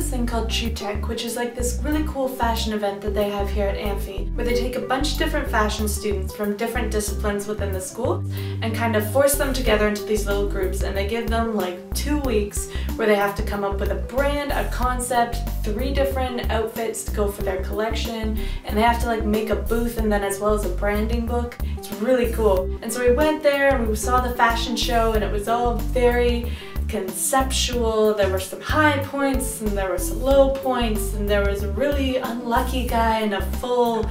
this thing called Tech, which is like this really cool fashion event that they have here at Amphi, where they take a bunch of different fashion students from different disciplines within the school and kind of force them together into these little groups, and they give them like 2 weeks where they have to come up with a brand, a concept, 3 different outfits to go for their collection, and they have to like make a booth and then as well as a branding book. It's really cool. And so we went there and we saw the fashion show, and it was all very conceptual. There were some high points and there were some low points, and there was a really unlucky guy in a full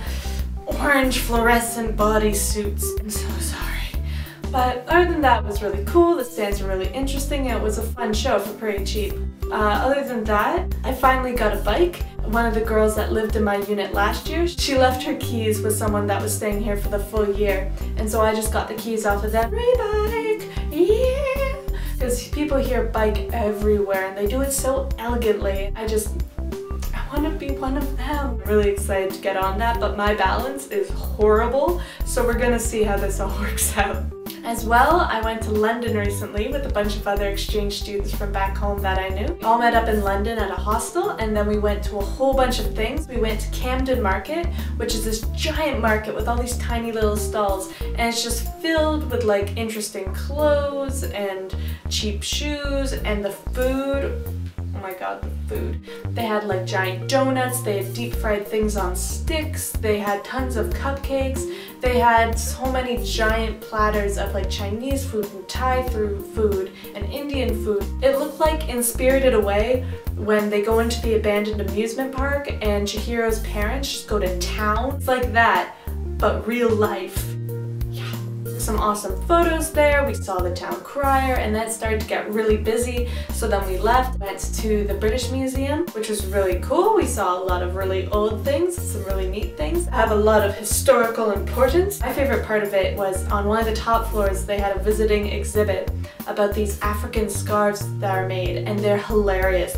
orange fluorescent bodysuit. I'm so sorry. But other than that, it was really cool. The stands were really interesting, and it was a fun show for pretty cheap. Other than that, I finally got a bike. One of the girls that lived in my unit last year, she left her keys with someone that was staying here for the full year, and so I just got the keys off of them. Free bike! Yeah! Because people here bike everywhere and they do it so elegantly. I want to be one of them. I'm really excited to get on that, but my balance is horrible, so we're gonna see how this all works out. As well, I went to London recently with a bunch of other exchange students from back home that I knew. We all met up in London at a hostel, and then we went to a whole bunch of things. We went to Camden Market, which is this giant market with all these tiny little stalls, and it's just filled with like interesting clothes and cheap shoes, and the food. Oh my god, the food. They had like giant donuts, they had deep fried things on sticks, they had tons of cupcakes, they had so many giant platters of like Chinese food and Thai food and Indian food. It looked like in Spirited Away when they go into the abandoned amusement park and Chihiro's parents just go to town. It's like that, but real life. Some awesome photos there. We saw the town crier, and then it started to get really busy, so then we left, went to the British Museum, which was really cool. We saw a lot of really old things, some really neat things, have a lot of historical importance. My favorite part of it was on one of the top floors they had a visiting exhibit about these African scarves that are made, and they're hilarious.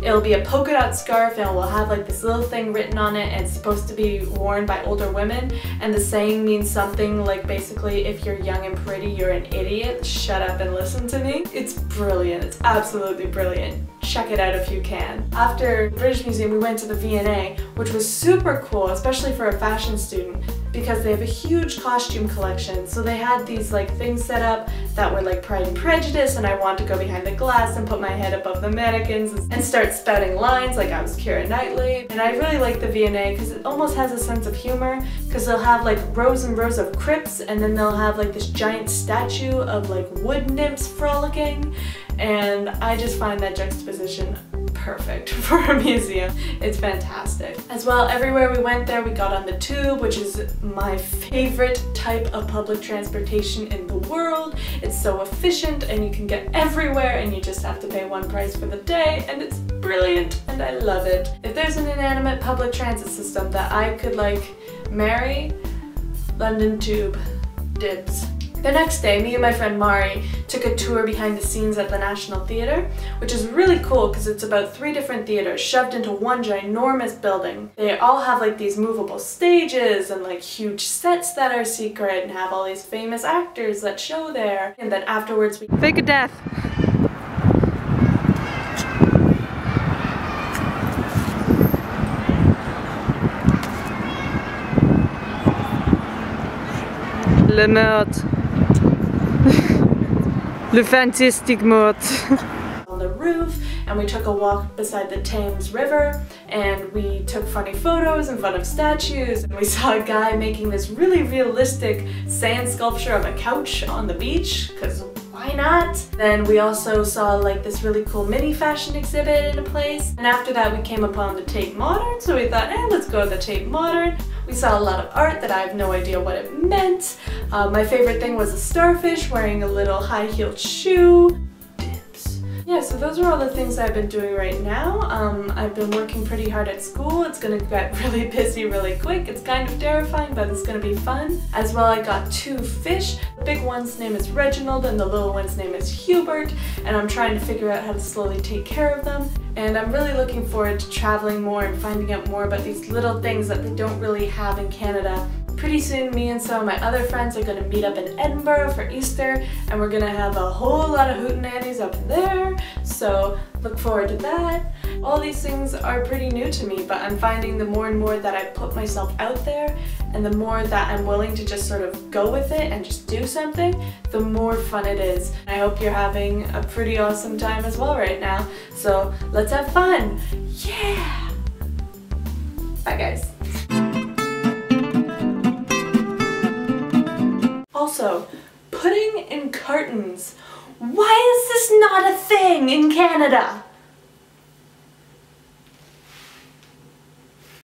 It'll be a polka dot scarf and it will have like this little thing written on it, and it's supposed to be worn by older women, and the saying means something like basically, if you're young and pretty, you're an idiot. Shut up and listen to me. It's brilliant. It's absolutely brilliant. Check it out if you can. After the British Museum, we went to the V&A, which was super cool, especially for a fashion student, because they have a huge costume collection. So they had these like things set up that were like Pride and Prejudice, and I wanted to go behind the glass and put my head above the mannequins and start spouting lines like I was Keira Knightley. And I really like the V&A because it almost has a sense of humor, because they'll have like rows and rows of crypts, and then they'll have like this giant statue of like wood nymphs frolicking, and I just find that juxtaposition perfect for a museum. It's fantastic. As well, everywhere we went there, we got on the tube, which is my favorite type of public transportation in the world. It's so efficient and you can get everywhere, and you just have to pay one price for the day, and it's brilliant and I love it. If there's an inanimate public transit system that I could like marry, London Tube, dibs. The next day, me and my friend Mari took a tour behind the scenes at the National Theatre, which is really cool because it's about 3 different theatres shoved into one ginormous building. They all have like these movable stages and like huge sets that are secret and have all these famous actors that show there. And then afterwards we fake a death. Le meurtre. Le fantastic meurtre. On the roof, and we took a walk beside the Thames River, and we took funny photos in front of statues, and we saw a guy making this really realistic sand sculpture of a couch on the beach, because why not? Then we also saw like this really cool mini fashion exhibit in a place, and after that we came upon the Tate Modern, so we thought, let's go to the Tate Modern. We saw a lot of art that I have no idea what it meant. My favorite thing was a starfish wearing a little high-heeled shoe. Yeah, so those are all the things I've been doing right now. I've been working pretty hard at school. It's gonna get really busy really quick. It's kind of terrifying, but it's gonna be fun. As well, I got 2 fish. The big one's name is Reginald and the little one's name is Hubert, and I'm trying to figure out how to slowly take care of them. And I'm really looking forward to traveling more and finding out more about these little things that they don't really have in Canada. Pretty soon, me and some of my other friends are going to meet up in Edinburgh for Easter, and we're going to have a whole lot of hootenannies up there. So so look forward to that. All these things are pretty new to me, but I'm finding the more and more that I put myself out there and the more that I'm willing to just sort of go with it and just do something, the more fun it is. I hope you're having a pretty awesome time as well right now, so let's have fun! Yeah! Bye guys. Also, pudding in cartons. Why is this not a thing in Canada?